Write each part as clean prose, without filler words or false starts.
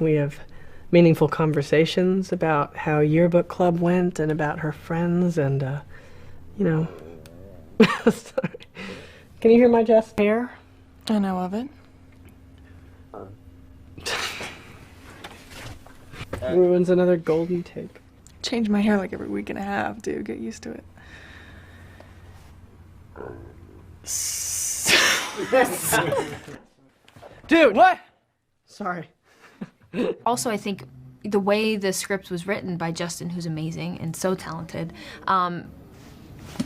We have meaningful conversations about how yearbook club went and about her friends and, you know... Sorry. Can you hear my chest hair? I know of it. Ruins another golden take. Change my hair like every week and a half, dude. Get used to it. Dude! What? Sorry. Also, I think the way the script was written by Justin, who's amazing and so talented,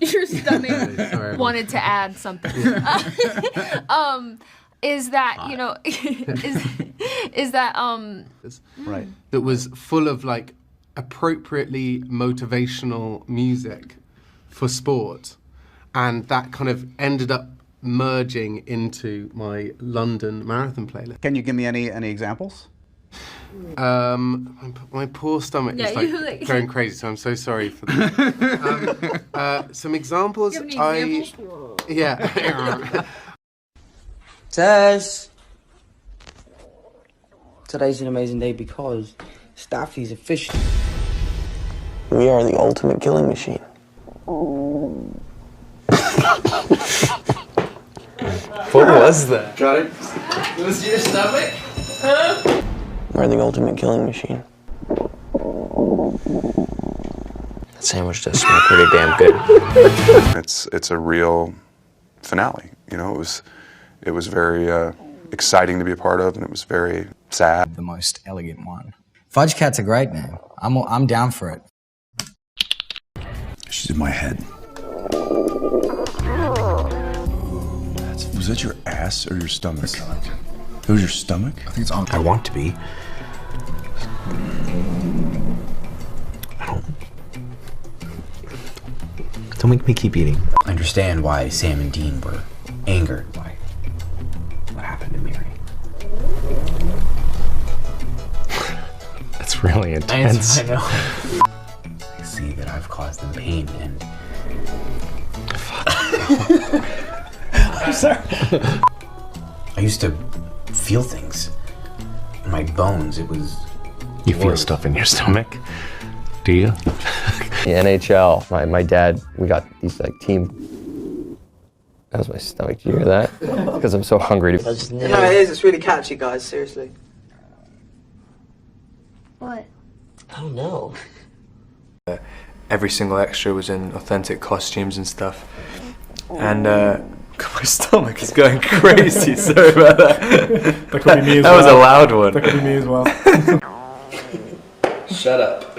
your stomach wanted to add something. Is that, you know, is that, Right. That was full of, like, appropriately motivational music for sport. And that kind of ended up merging into my London marathon playlist. Can you give me any examples? My poor stomach is like going crazy, so I'm so sorry for that. Some examples. Do you have any examples? Yeah. Tess! Today's an amazing day because Staffy's official. We are the ultimate killing machine. What was that? Got it? Was your stomach? Huh? We're the ultimate killing machine. That sandwich does smell pretty damn good. It's a real finale. You know, it was very exciting to be a part of, and it was very sad. The most elegant one. Fudge Cat's a great name. I'm down for it. She's in my head. Was that your ass or your stomach? It was your stomach? I think it's on. I want to be. Don't make me keep eating. I understand why Sam and Dean were angered by what happened to Mary. That's really intense. I know. I see that I've caused them pain and... I'm sorry. I used to feel things in my bones. It was... You feel stuff in your stomach? Do you? The NHL, my dad, we got these like team... That was my stomach, did you hear that? Because I'm so hungry to... No, it is, it's really catchy, guys, seriously. what? I don't know. Every single extra was in authentic costumes and stuff. And my stomach is going crazy. Sorry about that. That could be me as That well. was a loud one. That could be me as well. Shut up.